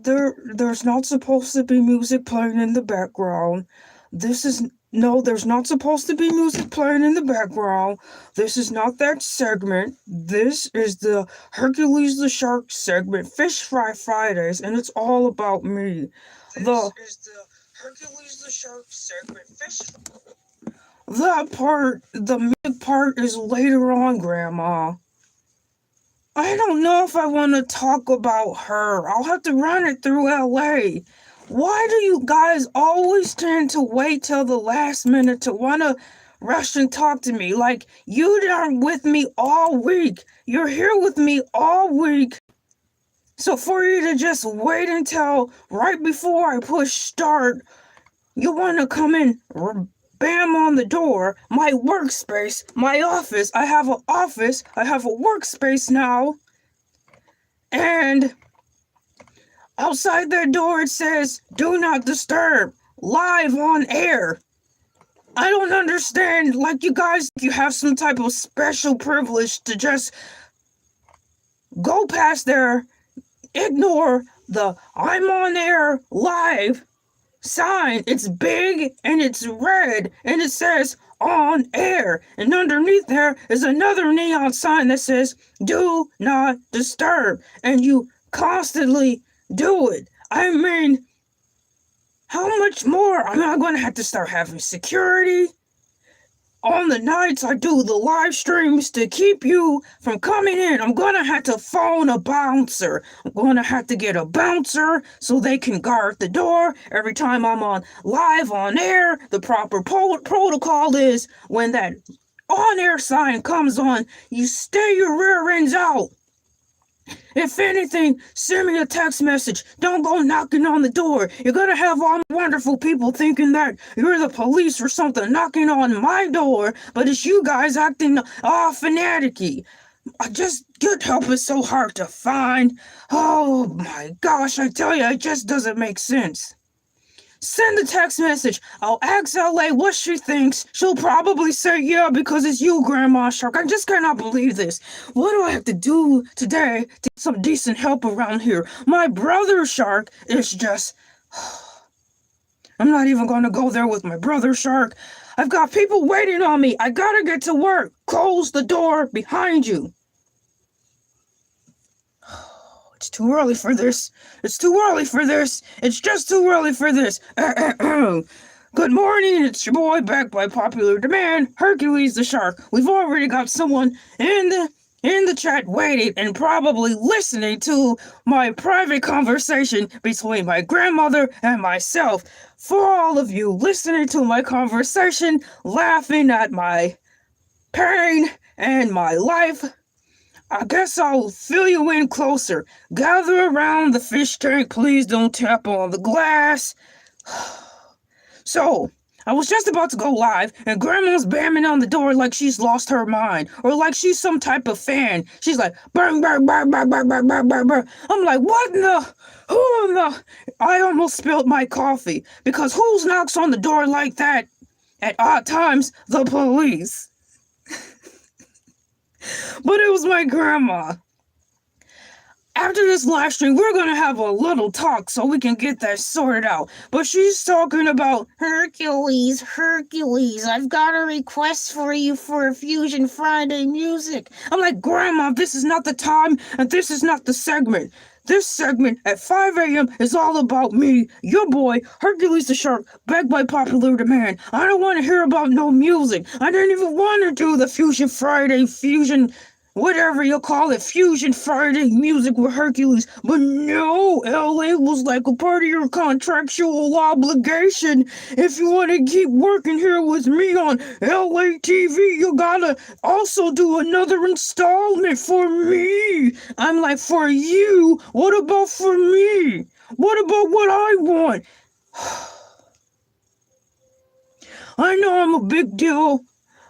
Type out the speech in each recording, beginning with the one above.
There's not supposed to be music playing in the background. This is no, there's not supposed to be music playing in the background. This is not that segment. This is the Hercules the Shark segment, Fish Fry Fridays, and it's all about me. This is the Hercules the Shark segment, Fish. That part, the music part, is later on, Grandma. I don't know if I want to talk about her. I'll have to run it through LA. Why do you guys always tend to wait till the last minute to want to rush and talk to me? Like, you aren't with me all week. You're here with me all week. So for you to just wait until right before I push start, you want to come in, bam on the door, my workspace, my office. I have an office. I have a workspace now. And outside that door it says, "Do not disturb, live on air." I don't understand, like you guys, you have some type of special privilege to just go past there, ignore the "I'm on air live" sign. It's big and it's red and it says "on air," and underneath there is another neon sign that says "Do not disturb," and you constantly do it. I mean, how much more? Am I going to have to start having security? On the nights I do the live streams to keep you from coming in, I'm going to have to phone a bouncer. I'm going to have to get a bouncer so they can guard the door every time I'm on live on air. The proper protocol is when that on-air sign comes on, you stay your rear ends out. If anything, send me a text message. Don't go knocking on the door. You're gonna have all wonderful people thinking that you're the police or something knocking on my door, but it's you guys acting all fanaticky. Good help is so hard to find. Oh my gosh, I tell you, it just doesn't make sense. Send a text message. I'll ask LA what she thinks. She'll probably say yeah because it's you, Grandma Shark. I just cannot believe this. What do I have to do today to get some decent help around here? My brother Shark is just... I'm not even going to go there with my brother Shark. I've got people waiting on me. I gotta get to work. Close the door behind you. It's too early for this. It's too early for this. It's just too early for this. Good morning. It's your boy, back by popular demand, Hercules the Shark. We've already got someone in the chat waiting and probably listening to my private conversation between my grandmother and myself. For all of you listening to my conversation, laughing at my pain and my life, I guess I'll fill you in closer. Gather around the fish tank. Please don't tap on the glass. So, I was just about to go live, and Grandma's bamming on the door like she's lost her mind, or like she's some type of fan. She's like, "Bang, bang, bang, bang, bang, bang, bang, bang, bang." I'm like, what in the... Who in the... I almost spilled my coffee, because who knocks on the door like that at odd times? The police. But it was my grandma. After this live stream, we're gonna have a little talk so we can get that sorted out. But she's talking about, Hercules, I've got a request for you for a Fusion Friday music. I'm like, Grandma, this is not the time, and this is not the segment. This segment at 5 a.m. is all about me, your boy, Hercules the Shark, back by popular demand. I don't want to hear about no music. I didn't even want to do the Fusion Friday, whatever you call it, Fusion Friday music with Hercules. But no, LA was like a part of your contractual obligation. If you want to keep working here with me on Elay TV, you gotta also do another installment for me. I'm like, for you? What about for me? What about what I want? I know I'm a big deal.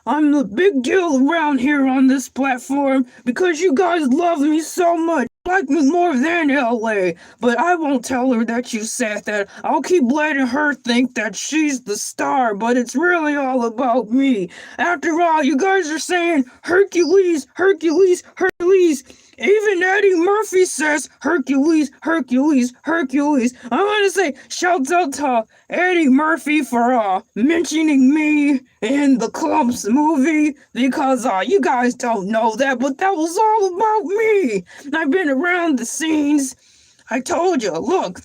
I'm the big deal around here on this platform because you guys love me so much. Like me more than LA, but I won't tell her that you said that. I'll keep letting her think that she's the star, but it's really all about me. After all, you guys are saying Hercules. Even Eddie Murphy says Hercules, Hercules, Hercules. I want to say shouts out to Eddie Murphy for mentioning me in the Clumps movie because you guys don't know that, but that was all about me. I've been around the scenes. I told you, look.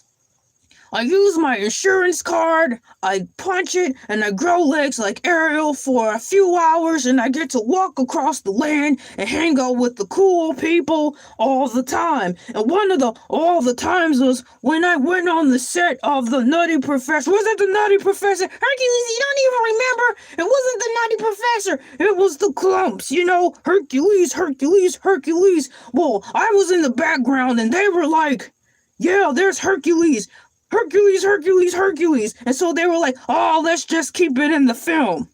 I use my insurance card, I punch it, and I grow legs like Ariel for a few hours, and I get to walk across the land and hang out with the cool people all the time. And one of the all the times was when I went on the set of The Nutty Professor. Was it The Nutty Professor? Hercules, you don't even remember? It wasn't The Nutty Professor. It was the Clumps, you know, Hercules, Hercules, Hercules. Well, I was in the background, and they were like, yeah, there's Hercules. Hercules, Hercules, Hercules. And so they were like, oh, let's just keep it in the film.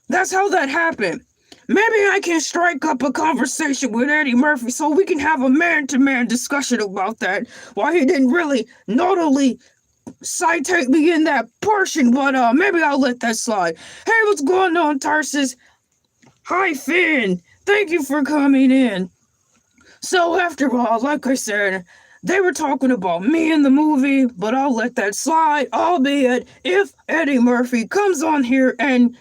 That's how that happened. Maybe I can strike up a conversation with Eddie Murphy so we can have a man-to-man discussion about that. Why he didn't really notably citate me in that portion, but maybe I'll let that slide. Hey, what's going on, Tarsus? Hi, Finn. Thank you for coming in. So after all, like I said, they were talking about me in the movie, but I'll let that slide, albeit if Eddie Murphy comes on here and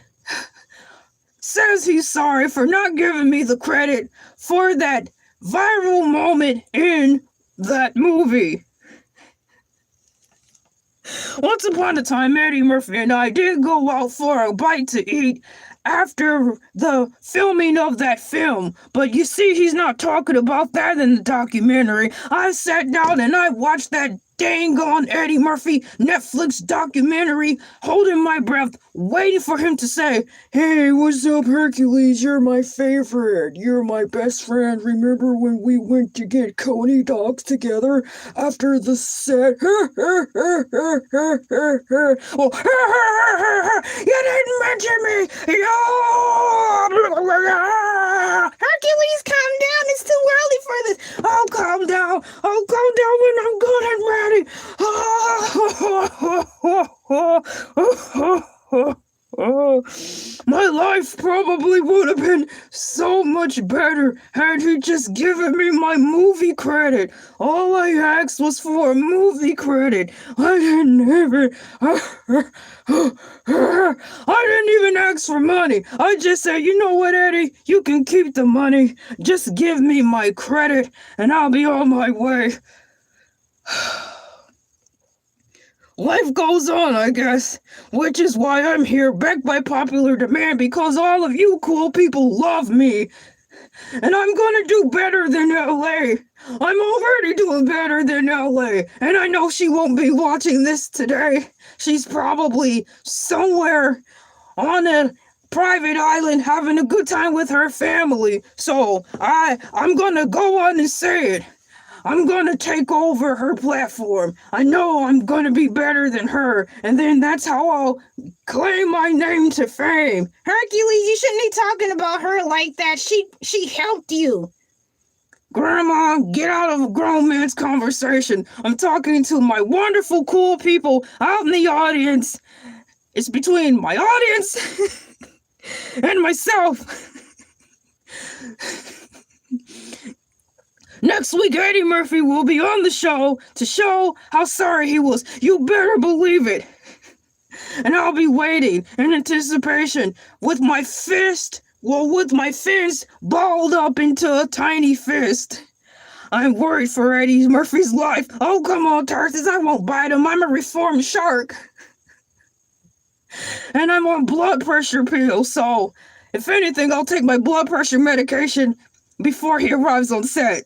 says he's sorry for not giving me the credit for that viral moment in that movie. Once upon a time, Eddie Murphy and I did go out for a bite to eat after the filming of that film, but you see he's not talking about that in the documentary. I sat down and I watched that dang on Eddie Murphy Netflix documentary, holding my breath, waiting for him to say, hey, what's up, Hercules? You're my favorite. You're my best friend. Remember when we went to get Coney dogs together after the set? Well, you didn't mention me. Hercules, calm down. It's too early for this. I'll calm down. I'll calm down when I'm good and ready. My life probably would have been so much better had he just given me my movie credit. All I asked was for a movie credit. I didn't even ask for money. I just said, you know what, Eddie? You can keep the money. Just give me my credit and I'll be on my way. Life goes on, I guess, which is why I'm here, back by popular demand, because all of you cool people love me, and I'm gonna do better than LA. I'm already doing better than LA, and I know she won't be watching this today. She's probably somewhere on a private island having a good time with her family, so I'm gonna go on and say it. I'm gonna take over her platform. I know I'm gonna be better than her, and then that's how I'll claim my name to fame. Hercules, you shouldn't be talking about her like that. She helped you. Grandma, get out of a grown man's conversation. I'm talking to my wonderful, cool people out in the audience. It's between my audience and myself. Next week, Eddie Murphy will be on the show to show how sorry he was. You better believe it. And I'll be waiting in anticipation with my fins balled up into a tiny fist. I'm worried for Eddie Murphy's life. Oh, come on, Tarsus, I won't bite him. I'm a reformed shark. And I'm on blood pressure pills, so if anything, I'll take my blood pressure medication before he arrives on set.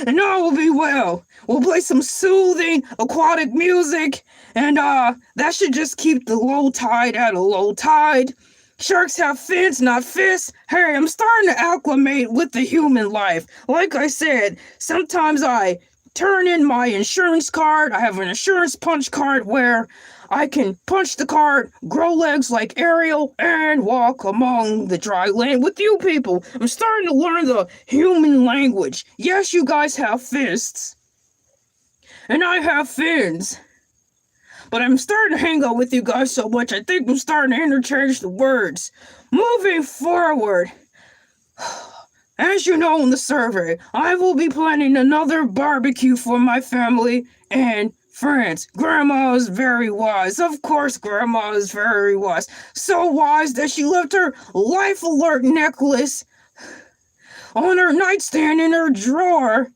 And all will be well. We'll play some soothing aquatic music, and that should just keep the low tide at a low tide. Sharks have fins, not fists. Hey, I'm starting to acclimate with the human life. Like I said, sometimes I turn in my insurance card. I have an insurance punch card where I can punch the card, grow legs like Ariel, and walk among the dry land with you people. I'm starting to learn the human language. Yes, you guys have fists. And I have fins. But I'm starting to hang out with you guys so much, I think I'm starting to interchange the words. Moving forward, As you know in the survey, I will be planning another barbecue for my family and friends. Grandma is very wise. Of course, Grandma is very wise. So wise that she left her life alert necklace on her nightstand in her drawer.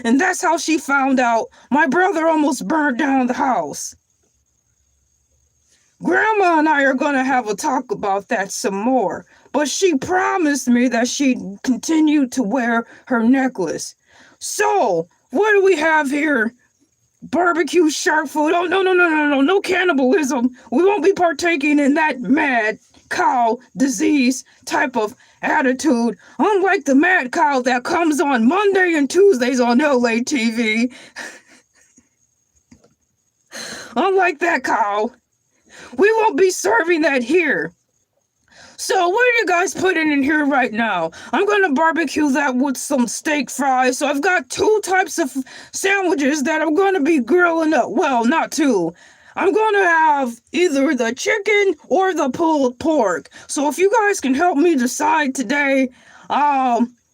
And that's how she found out my brother almost burned down the house. Grandma and I are going to have a talk about that some more, but she promised me that she'd continue to wear her necklace. So, what do we have here? Barbecue shark food. Oh, no cannibalism. We won't be partaking in that mad cow disease type of attitude. Unlike the mad cow that comes on Monday and Tuesdays on Elay TV. Unlike that cow, we won't be serving that here. So what are you guys putting in here right now? I'm going to barbecue that with some steak fries. So I've got 2 types of sandwiches that I'm going to be grilling up. Well, not 2. I'm going to have either the chicken or the pulled pork. So if you guys can help me decide today,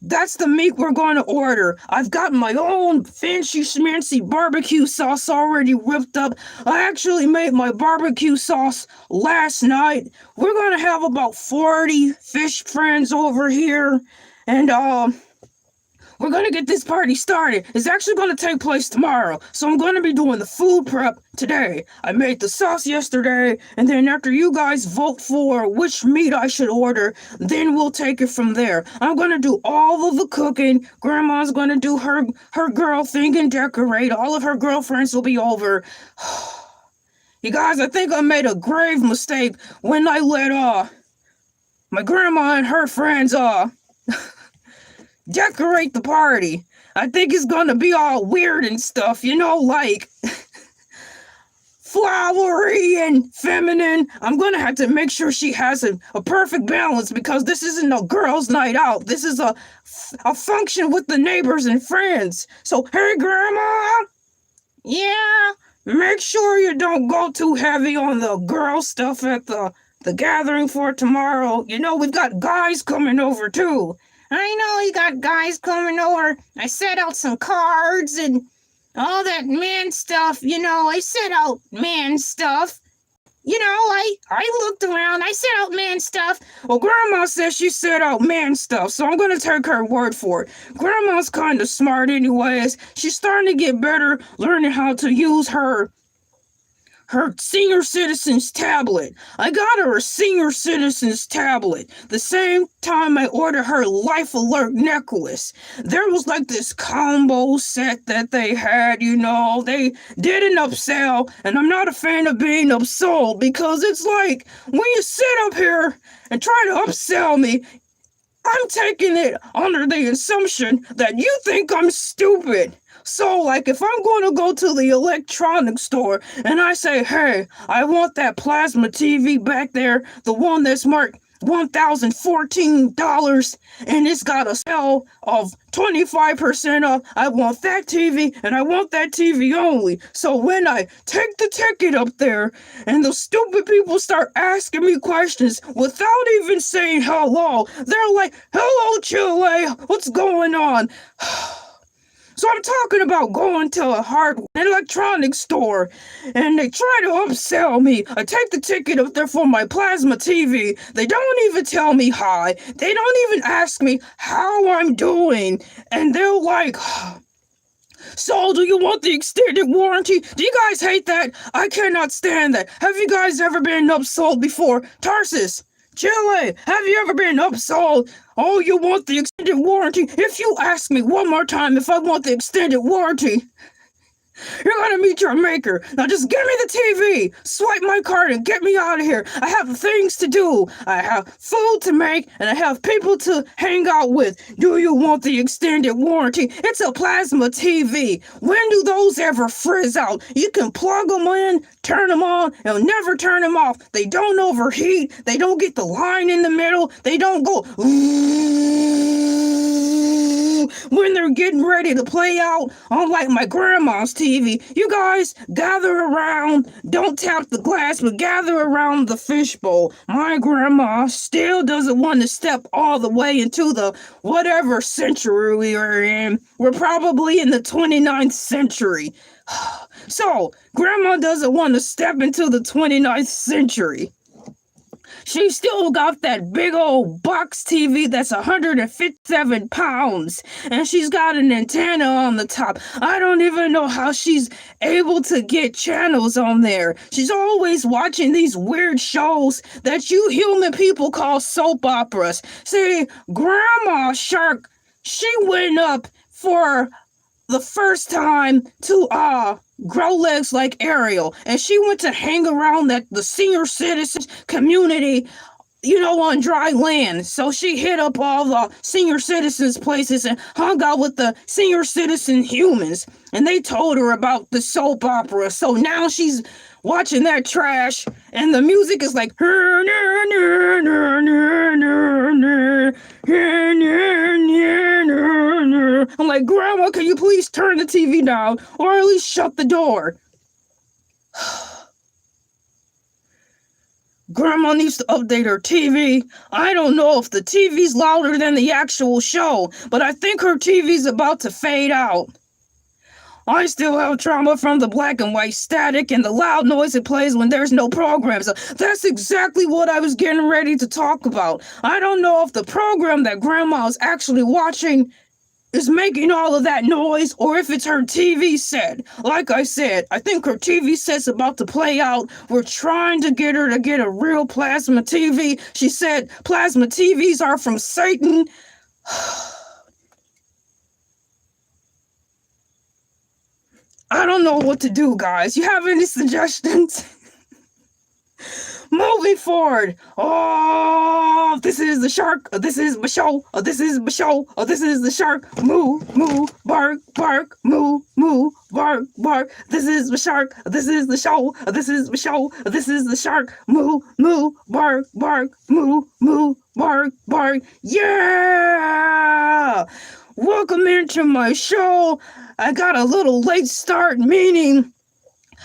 that's the meat we're going to order. I've got my own fancy schmancy barbecue sauce already whipped up. I actually made my barbecue sauce last night. We're going to have about 40 fish friends over here. And, we're going to get this party started. It's actually going to take place tomorrow. So I'm going to be doing the food prep today. I made the sauce yesterday. And then after you guys vote for which meat I should order, then we'll take it from there. I'm going to do all of the cooking. Grandma's going to do her girl thing and decorate. All of her girlfriends will be over. You guys, I think I made a grave mistake when I let my grandma and her friends decorate the party. I think it's gonna be all weird and stuff, like flowery and feminine. I'm gonna have to make sure she has a perfect balance because this isn't a girls' night out. This is a function with the neighbors and friends. So, hey, Grandma. Yeah? Make sure you don't go too heavy on the girl stuff at the gathering for tomorrow. We've got guys coming over too. I know you got guys coming over. I set out some cards and all that man stuff. I set out man stuff. I looked around. I set out man stuff. Well, Grandma says she set out man stuff, so I'm going to take her word for it. Grandma's kind of smart anyways. She's starting to get better learning how to use her senior citizen's tablet. I got her a senior citizen's tablet the same time I ordered her life alert necklace. There was like this combo set that they had, they did an upsell, and I'm not a fan of being upsold because it's like when you sit up here and try to upsell me, I'm taking it under the assumption that you think I'm stupid. So, like, if I'm going to go to the electronics store and I say, hey, I want that plasma TV back there, the one that's marked $1,014, and it's got a sale of 25% off. I want that TV, and I want that TV only. So when I take the ticket up there, and the stupid people start asking me questions without even saying hello, they're like, hello, Chile, what's going on? So I'm talking about going to a hardware electronics store and they try to upsell me. I take the ticket up there for my plasma TV. They don't even tell me hi. They don't even ask me how I'm doing. And they're like, so do you want the extended warranty? Do you guys hate that? I cannot stand that. Have you guys ever been upsold before? Tarsus, Chile, have you ever been upsold? Oh, you want the extended warranty? If you ask me one more time if I want the extended warranty, you're gonna meet your maker. Now just give me the TV, swipe my card, and get me out of here. I have things to do. I have food to make, and I have people to hang out with. Do you want the extended warranty? It's a plasma TV. When do those ever frizz out? You can plug them in, turn them on, and never turn them off. They don't overheat. They don't get the line in the middle. They don't go when they're getting ready to play out on like my grandma's TV. You guys gather around, don't tap the glass, but gather around the fishbowl. My grandma still doesn't want to step all the way into the whatever century we are in. We're probably in the 29th century. So, grandma doesn't want to step into the 29th century. She still got that big old box TV that's 157 pounds, and she's got an antenna on the top. I don't even know how she's able to get channels on there. She's always watching these weird shows that you human people call soap operas. See, Grandma Shark, she went up for the first time to grow legs like Ariel, and she went to hang around the senior citizens community, on dry land. So she hit up all the senior citizens places and hung out with the senior citizen humans, and they told her about the soap opera. So now she's watching that trash, and the music is like, I'm like, Grandma, can you please turn the TV down, or at least shut the door? Grandma needs to update her TV. I don't know if the TV's louder than the actual show, but I think her TV's about to fade out. I still have trauma from the black and white static and the loud noise it plays when there's no programs. That's exactly what I was getting ready to talk about. I don't know if the program that Grandma's actually watching is making all of that noise, or if it's her TV set. Like I said, I think her TV set's about to play out. We're trying to get her to get a real plasma TV. She said plasma TVs are from Satan. I don't know what to do, guys. You have any suggestions? Moving forward. Oh, this is the shark. This is my show. This is my show. This is the shark. Moo, moo, bark, bark, moo, moo, bark, bark. This is the shark. This is the show. This is the show. This is the shark. Moo, moo, bark, bark, moo, moo, bark, bark. Yeah! Welcome into my show. I got a little late start, meaning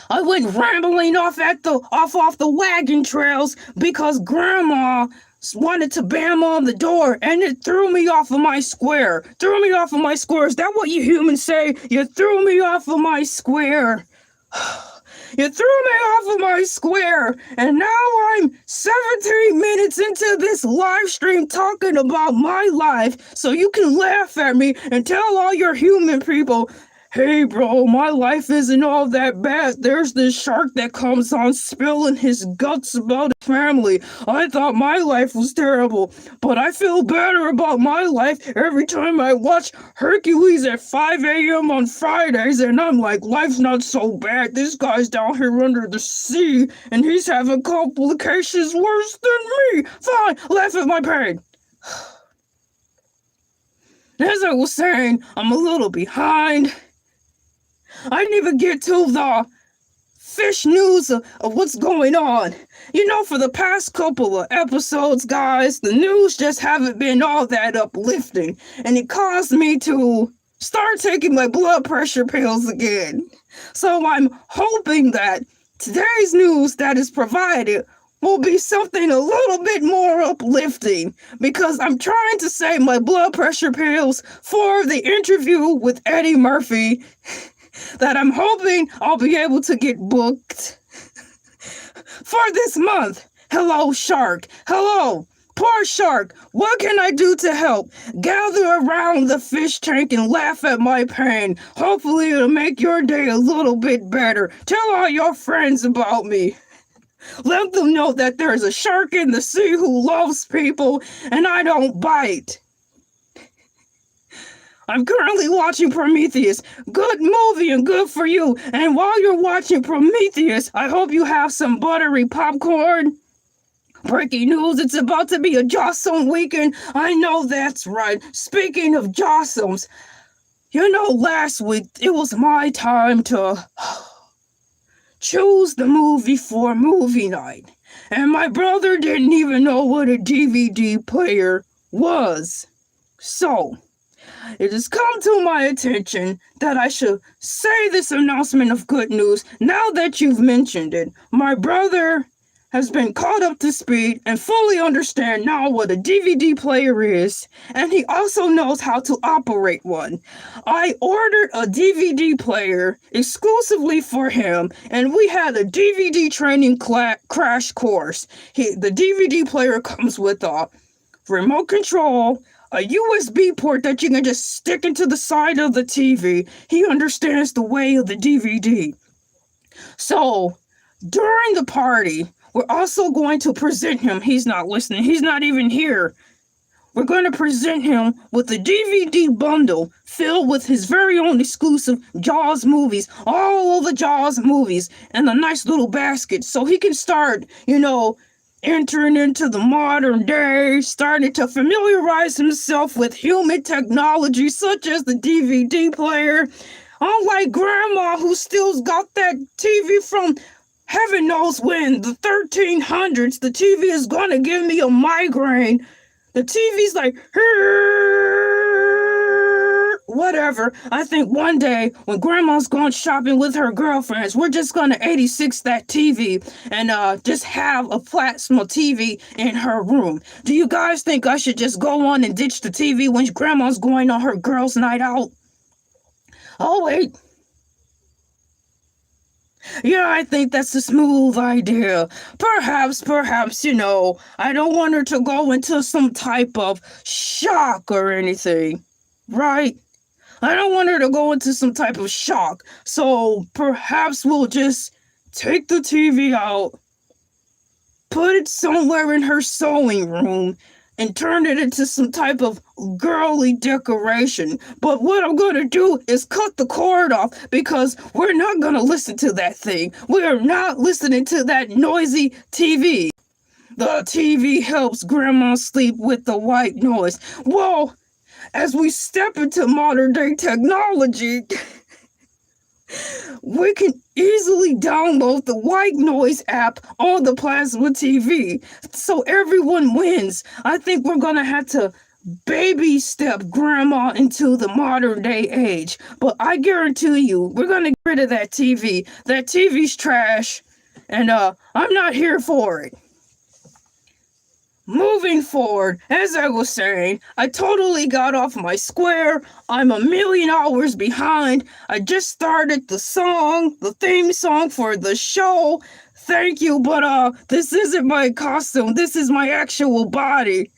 I went rambling off the wagon trails because Grandma wanted to bam on the door, and it threw me off of my square. Threw me off of my square. Is that what you humans say? You threw me off of my square. You threw me off of my square, and now I'm 17 minutes into this live stream talking about my life, so you can laugh at me and tell all your human people, hey bro, my life isn't all that bad. There's this shark that comes on spilling his guts about his family. I thought my life was terrible, but I feel better about my life every time I watch Hercules at 5 a.m. on Fridays, and I'm like, life's not so bad. This guy's down here under the sea, and he's having complications worse than me. Fine, laugh at my pain. As I was saying, I'm a little behind. I didn't even get to the fish news of what's going on. For the past couple of episodes, guys, the news just haven't been all that uplifting, and it caused me to start taking my blood pressure pills again. So I'm hoping that today's news that is provided will be something a little bit more uplifting, because I'm trying to save my blood pressure pills for the interview with Eddie Murphy that I'm hoping I'll be able to get booked for this month. Hello, shark. Hello, poor shark. What can I do to help? Gather around the fish tank and laugh at my pain. Hopefully it'll make your day a little bit better. Tell all your friends about me. Let them know that there's a shark in the sea who loves people, and I don't bite. I'm currently watching Prometheus. Good movie and good for you. And while you're watching Prometheus, I hope you have some buttery popcorn. Breaking news, it's about to be a Jawsome weekend. I know that's right. Speaking of Jawsomes, last week it was my time to choose the movie for movie night. And my brother didn't even know what a DVD player was. So It has come to my attention that I should say this announcement of good news now that you've mentioned it. My brother has been caught up to speed and fully understand now what a DVD player is, and he also knows how to operate one. I ordered a DVD player exclusively for him, and we had a DVD training crash course. The DVD player comes with a remote control, a USB port that you can just stick into the side of the TV. He understands the way of the DVD. So, during the party, we're also going to present him. He's not listening. He's not even here. We're going to present him with a DVD bundle filled with his very own exclusive Jaws movies, all of the Jaws movies, in a nice little basket so he can start, entering into the modern day, starting to familiarize himself with human technology such as the DVD player. Unlike Grandma, who still's got that TV from heaven knows when, the 1300s, the TV is gonna give me a migraine. The TV's like, whatever. I think one day when Grandma's gone shopping with her girlfriends, we're just gonna 86 that TV and just have a plasma TV in her room. Do you guys think I should just go on and ditch the TV when Grandma's going on her girls' night out? Oh, wait. Yeah, I think that's a smooth idea. Perhaps, I don't want her to go into some type of shock or anything, right? I don't want her to go into some type of shock. So perhaps we'll just take the TV out, put it somewhere in her sewing room, and turn it into some type of girly decoration. But what I'm going to do is cut the cord off because we're not going to listen to that thing. We are not listening to that noisy TV. The TV helps Grandma sleep with the white noise. Well, as we step into modern day technology, we can easily download the white noise app on the plasma TV. So everyone wins. I think we're going to have to baby step Grandma into the modern day age. But I guarantee you, we're going to get rid of that TV. That TV's trash. And I'm not here for it. Moving forward, as I was saying, I totally got off my square. I'm a million hours behind. I just started the theme song for the show. Thank you, but this isn't my costume. This is my actual body.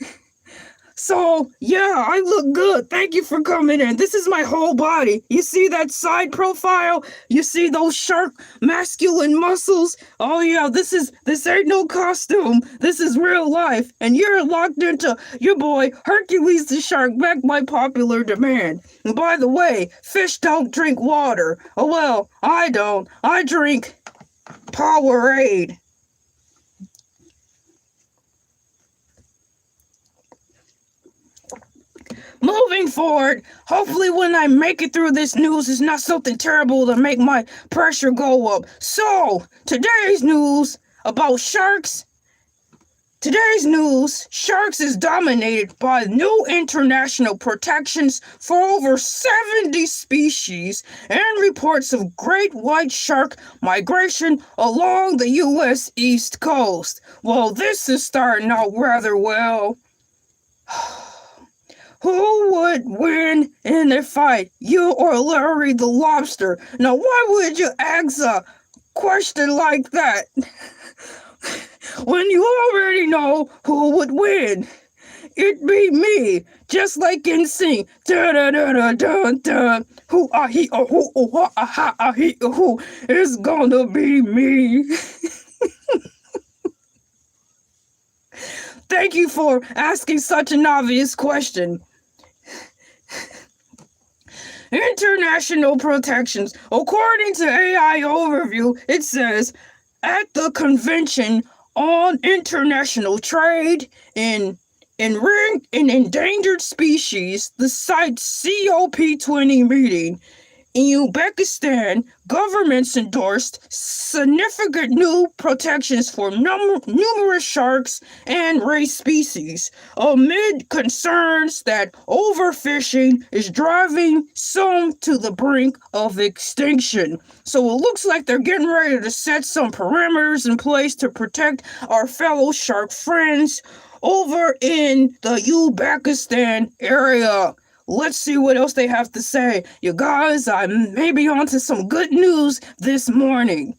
So, yeah, I look good. Thank you for coming in. This is my whole body. You see that side profile? You see those sharp masculine muscles? Oh, yeah, this ain't no costume. This is real life. And you're locked into your boy, Hercules the Shark, backed by popular demand. And by the way, fish don't drink water. Oh, well, I don't. I drink Powerade. Moving forward, hopefully when I make it through this news, it's not something terrible to make my pressure go up. So, today's news about sharks. Sharks is dominated by new international protections for over 70 species and reports of great white shark migration along the U.S. East Coast. Well, this is starting out rather well. Who would win in a fight, you or Larry the Lobster? Now, why would you ask a question like that when you already know who would win? It'd be me, just like in Sing. Da da da da da da. Who ah he oh who oh ah ha ah he who is gonna be me. Thank you for asking such an obvious question. International protections. According to AI Overview, it says, at the Convention on International Trade in Endangered Species, the site COP20 meeting In Uzbekistan, governments endorsed significant new protections for numerous sharks and ray species, amid concerns that overfishing is driving some to the brink of extinction. So it looks like they're getting ready to set some parameters in place to protect our fellow shark friends over in the Uzbekistan area. Let's see what else they have to say. You guys, I may be onto some good news this morning.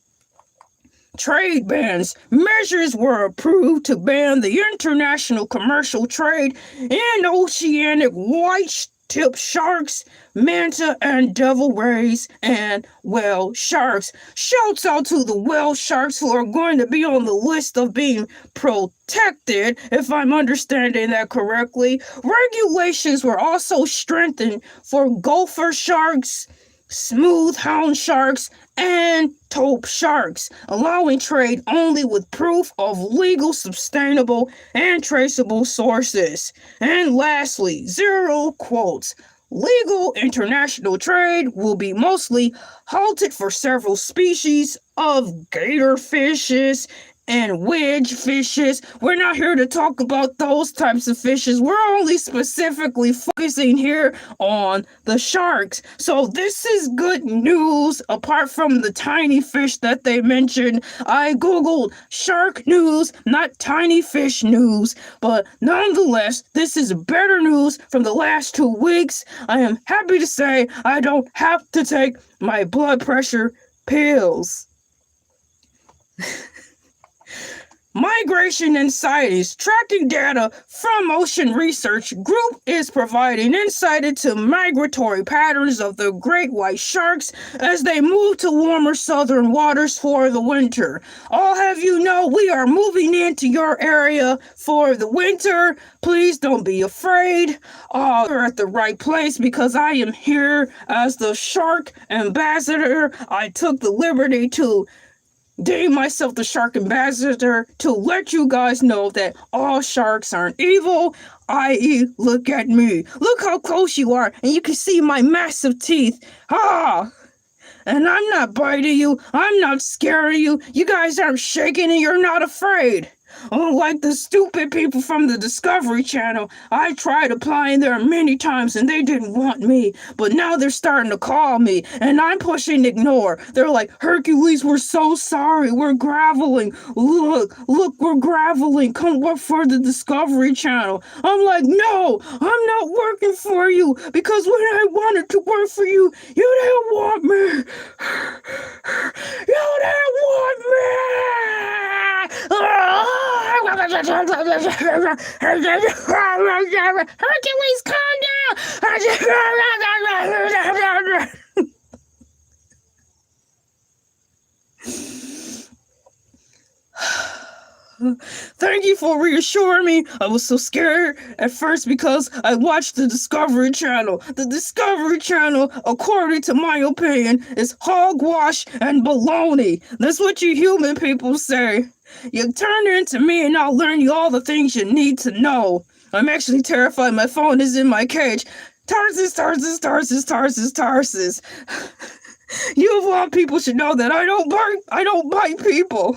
Trade bans. Measures were approved to ban the international commercial trade in oceanic white-tip sharks, manta and devil rays, and whale sharks. Shouts out to the whale sharks who are going to be on the list of being protected, if I'm understanding that correctly. Regulations were also strengthened for gopher sharks, smooth hound sharks, and taupe sharks, allowing trade only with proof of legal, sustainable, and traceable sources. And lastly, zero quotes. Legal international trade will be mostly halted for several species of gator fishes and wedge fishes. We're not here to talk about those types of fishes. We're only specifically focusing here on the sharks. So this is good news apart from the tiny fish that they mentioned. I googled shark news, not tiny fish news, but nonetheless, this is better news from the last 2 weeks. I am happy to say I don't have to take my blood pressure pills. Migration and sightings. Tracking data from Ocean Research Group is providing insight into migratory patterns of the great white sharks as they move to warmer southern waters for the winter. I'll have you know we are moving into your area for the winter. Please don't be afraid. You're at the right place because I am here as the shark ambassador. I took the liberty to deem myself the shark ambassador to let you guys know that all sharks aren't evil, i.e., look at me. Look how close you are, and you can see my massive teeth. And I'm not biting you, I'm not scaring you, you guys aren't shaking and you're not afraid. Unlike the stupid people from the Discovery Channel, I tried applying there many times and they didn't want me. But now they're starting to call me and I'm pushing ignore. They're like, Hercules, we're so sorry. We're graveling. Look, we're graveling. Come work for the Discovery Channel. I'm like, no, I'm not working for you because when I wanted to work for you, you didn't want me. You didn't want me. Hercules, calm down! Thank you for reassuring me. I was so scared at first because I watched the Discovery Channel. The Discovery Channel, according to my opinion, is hogwash and baloney. That's what you human people say. You turn into me and I'll learn you all the things you need to know. I'm actually terrified my phone is in my cage. Tarsus. You of all people should know that I don't bite people.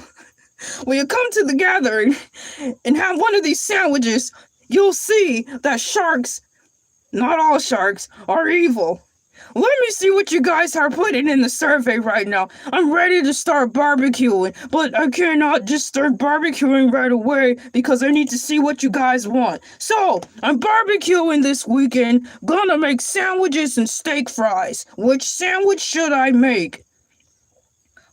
When you come to the gathering and have one of these sandwiches, you'll see that sharks, not all sharks, are evil. Let me see what you guys are putting in the survey right now. I'm ready to start barbecuing, but I cannot just start barbecuing right away because I need to see what you guys want. So, I'm barbecuing this weekend, gonna make sandwiches and steak fries. Which sandwich should I make?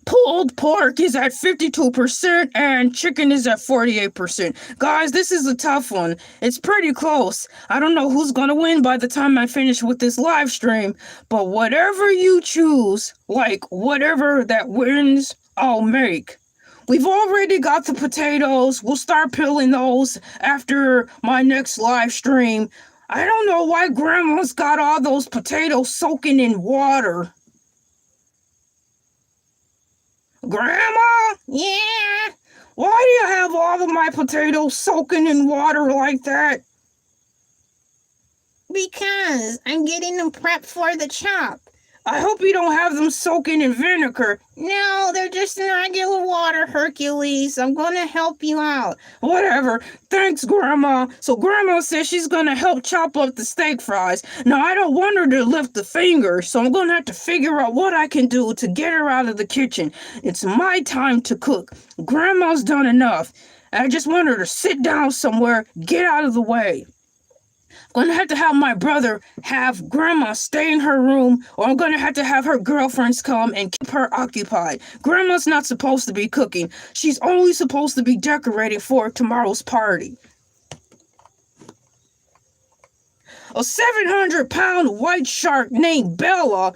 Pulled pork is at 52% and chicken is at 48%. Guys, this is a tough one. It's pretty close. I don't know who's gonna win by the time I finish with this live stream, but whatever you choose, like whatever that wins, I'll make. We've already got the potatoes. We'll start peeling those after my next live stream. I don't know why Grandma's got all those potatoes soaking in water. Grandma? Yeah? Why do you have all of my potatoes soaking in water like that? Because I'm getting them prepped for the chop. I hope you don't have them soaking in vinegar. No, they're just in regular water, Hercules. I'm gonna help you out. Whatever. Thanks, Grandma. So Grandma says she's gonna help chop up the steak fries. Now, I don't want her to lift a finger, so I'm gonna have to figure out what I can do to get her out of the kitchen. It's my time to cook. Grandma's done enough. I just want her to sit down somewhere, get out of the way. I'm gonna have my brother have Grandma stay in her room, or I'm gonna have her girlfriends come and keep her occupied. Grandma's not supposed to be cooking. She's only supposed to be decorating for tomorrow's party. A 700-pound white shark named Bella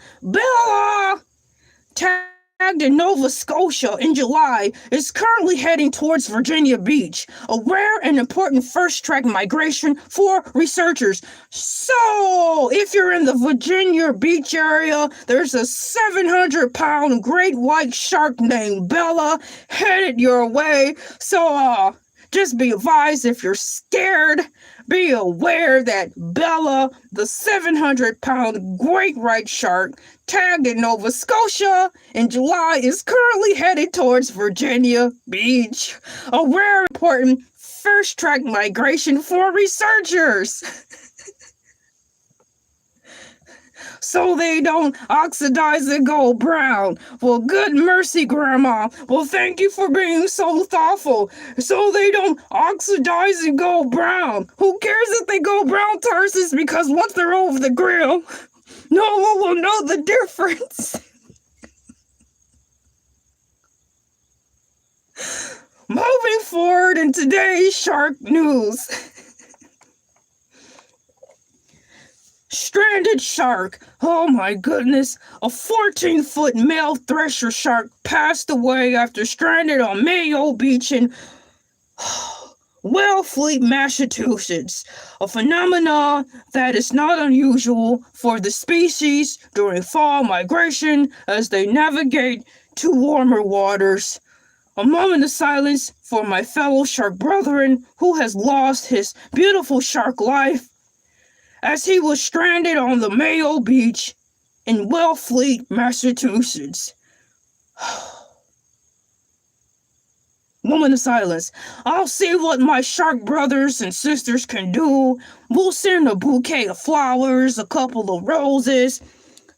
tagged in Nova Scotia in July, is currently heading towards Virginia Beach, a rare and important first-track migration for researchers. So, if you're in the Virginia Beach area, there's a 700-pound great white shark named Bella headed your way. So, just be advised, if you're scared, be aware that Bella, the 700-pound great white shark, tagged in Nova Scotia in July, is currently headed towards Virginia Beach, a rare important first-track migration for researchers. So they don't oxidize and go brown. Well, good mercy, Grandma. Well, thank you for being so thoughtful. So they don't oxidize and go brown. Who cares if they go brown, Tarsus? Because once they're over the grill, no one will know the difference. Moving forward in today's shark news. Stranded shark. Oh my goodness. A 14-foot male thresher shark passed away after stranded on Mayo Beach in Wellfleet, Massachusetts. A phenomenon that is not unusual for the species during fall migration as they navigate to warmer waters. A moment of silence for my fellow shark brethren who has lost his beautiful shark life as he was stranded on the Mayo Beach in Wellfleet, Massachusetts. Moment of silence. I'll see what my shark brothers and sisters can do. We'll send a bouquet of flowers, a couple of roses,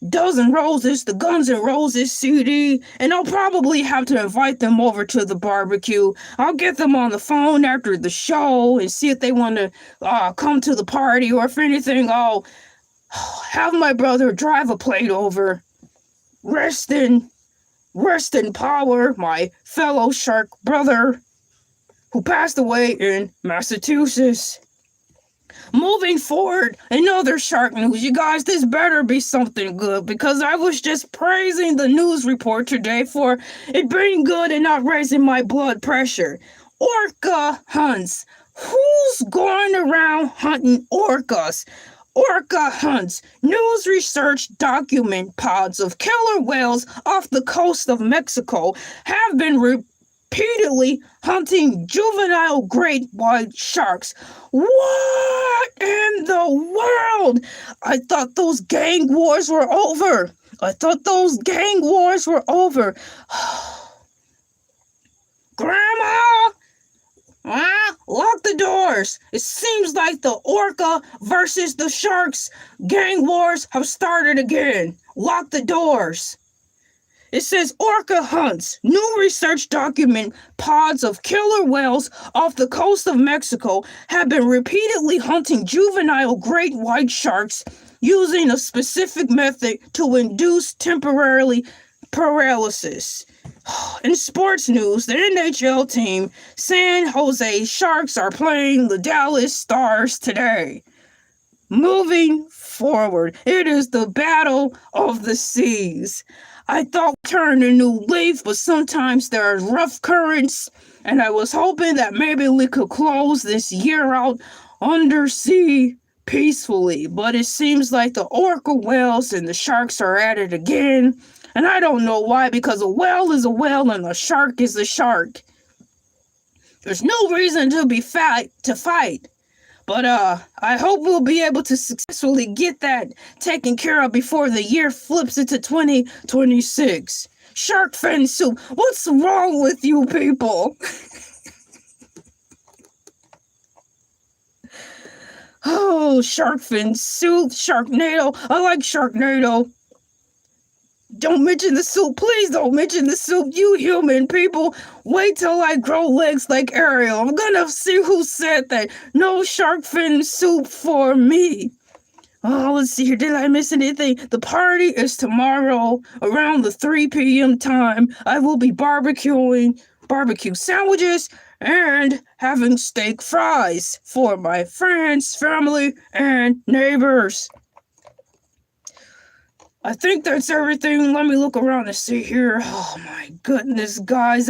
dozen roses, the Guns N' Roses CD, and I'll probably have to invite them over to the barbecue. I'll get them on the phone after the show and see if they want to come to the party, or if anything, I'll have my brother drive a plate over. Rest in power, my fellow shark brother who passed away in Massachusetts. Moving forward, another shark news. You guys, this better be something good, because I was just praising the news report today for it being good and not raising my blood pressure. Orca hunts. Who's going around hunting orcas? Orca hunts. News research document pods of killer whales off the coast of Mexico have been repeatedly hunting juvenile great white sharks. What in the world? I thought those gang wars were over. Grandma! Lock the doors. It seems like the orca versus the sharks gang wars have started again. Lock the doors. It says orca hunts. New research document pods of killer whales off the coast of Mexico have been repeatedly hunting juvenile great white sharks using a specific method to induce temporary paralysis. In sports news, the NHL team San Jose Sharks are playing the Dallas Stars today. Moving forward, it is the battle of the seas. I thought we turned a new leaf, but sometimes there are rough currents, and I was hoping that maybe we could close this year out undersea peacefully, but it seems like the orca whales and the sharks are at it again, and I don't know why, because a whale is a whale and a shark is a shark. There's no reason to fight, But I hope we'll be able to successfully get that taken care of before the year flips into 2026. Shark fin soup, what's wrong with you people? Oh, shark fin soup, Sharknado. I like Sharknado. Don't mention the soup, please don't mention the soup, you human people. Wait till I grow legs like Ariel. I'm gonna see who said that. No shark fin soup for me. Oh, let's see here. Did I miss anything? The party is tomorrow around the 3 p.m. time. I will be barbecuing barbecue sandwiches and having steak fries for my friends, family, and neighbors. I think that's everything. Let me look around and see here. Oh my goodness, guys.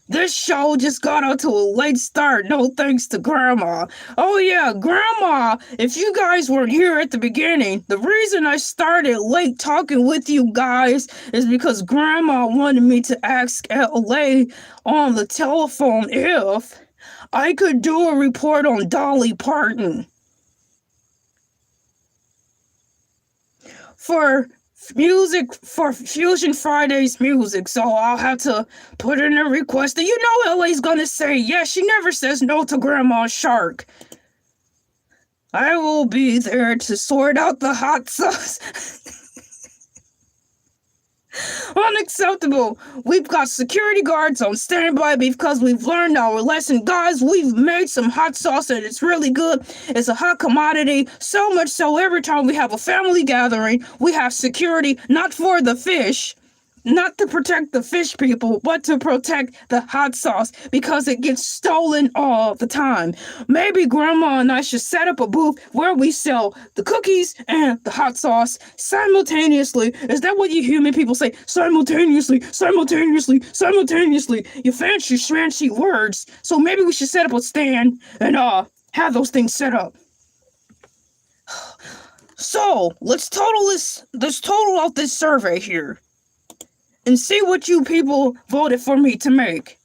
This show just got out to a late start. No thanks to Grandma. Oh yeah, Grandma, if you guys weren't here at the beginning, the reason I started late talking with you guys is because Grandma wanted me to ask Elay on the telephone if I could do a report on Dolly Parton. For Fusion Fridays music, so I'll have to put in a request. And you know Elay's gonna say yes. She never says no to Grandma Shark. I will be there to sort out the hot sauce. Unacceptable. We've got security guards on standby because we've learned our lesson. Guys, we've made some hot sauce and it's really good. It's a hot commodity. So much so every time we have a family gathering, we have security, not for the fish, not to protect the fish people, but to protect the hot sauce because it gets stolen all the time. Maybe Grandma and I should set up a booth where we sell the cookies and the hot sauce simultaneously. Is that what you human people say? Simultaneously, simultaneously, simultaneously. You fancy schmancy words. So maybe we should set up a stand and have those things set up. So let's total out this survey here and see what you people voted for me to make.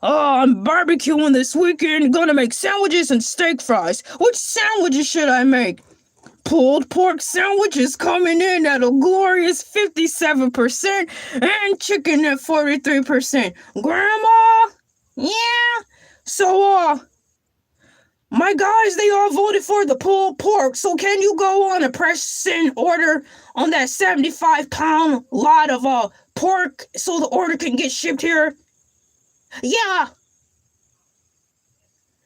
I'm barbecuing this weekend, gonna make sandwiches and steak fries. Which sandwiches should I make? Pulled pork sandwiches coming in at a glorious 57% and chicken at 43%. Grandma? Yeah? So, my guys, they all voted for the pulled pork, so can you go on and press send order on that 75-pound lot of pork so the order can get shipped here? Yeah.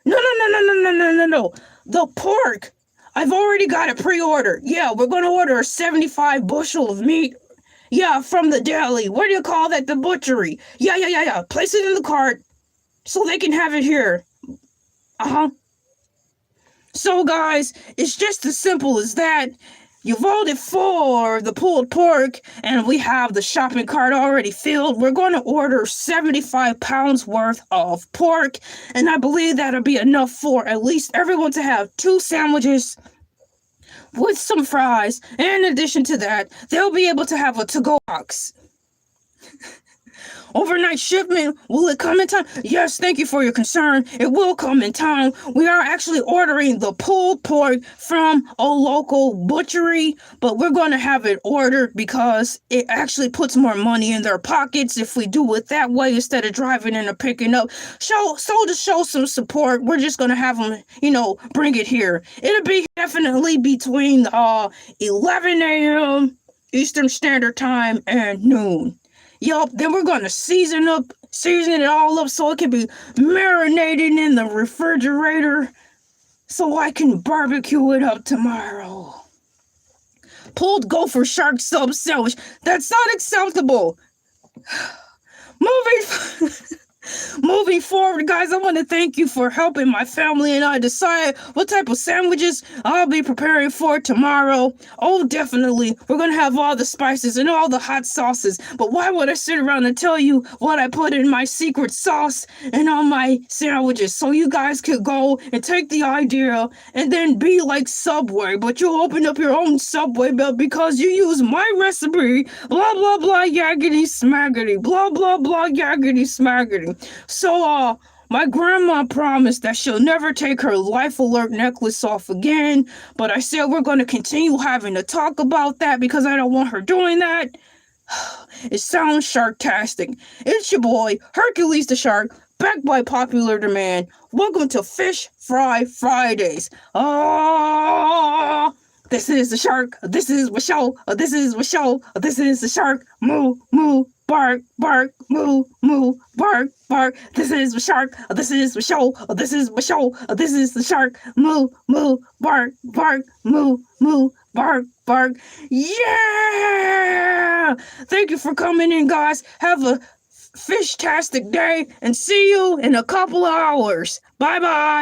No. The pork, I've already got it pre-ordered. Yeah, we're going to order a 75 bushel of meat. Yeah, from the deli. What do you call that? The butchery. Yeah. Place it in the cart so they can have it here. So, guys, it's just as simple as that. You voted for the pulled pork, and we have the shopping cart already filled. We're going to order 75 pounds worth of pork, and I believe that'll be enough for at least everyone to have 2 sandwiches with some fries. And in addition to that, they'll be able to have a to-go box. Overnight shipment, will it come in time? Yes, thank you for your concern. It will come in time. We are actually ordering the pulled pork from a local butchery, but we're going to have it ordered because it actually puts more money in their pockets if we do it that way instead of driving in or picking up. So to show some support, we're just going to have them, bring it here. It'll be definitely between 11 a.m. Eastern Standard Time and noon. Yup, then we're going to season it all up so it can be marinated in the refrigerator so I can barbecue it up tomorrow. Pulled gopher shark sub sandwich. That's not acceptable. Moving forward, guys, I want to thank you for helping my family and I decide what type of sandwiches I'll be preparing for tomorrow. Oh, definitely. We're going to have all the spices and all the hot sauces. But why would I sit around and tell you what I put in my secret sauce and on my sandwiches so you guys could go and take the idea and then be like Subway, but you'll open up your own Subway belt because you use my recipe, blah, blah, blah, yaggity smaggity, blah, blah, blah, yaggity smaggity. So, My grandma promised that she'll never take her life alert necklace off again, but I said we're going to continue having a talk about that because I don't want her doing that. It sounds sharktastic. It's your boy, Hercules the Shark, back by popular demand. Welcome to Fish Fry Fridays. Oh, this is the shark. This is the show. This is the show. This is the shark. Moo, moo, bark, bark, moo, moo, bark, bark. This is the shark. This is the show. This is the show. This is the shark. Moo, moo, bark, bark, moo, moo, bark, bark. Yeah! Thank you for coming in, guys. Have a fish-tastic day and see you in a couple of hours. Bye-bye.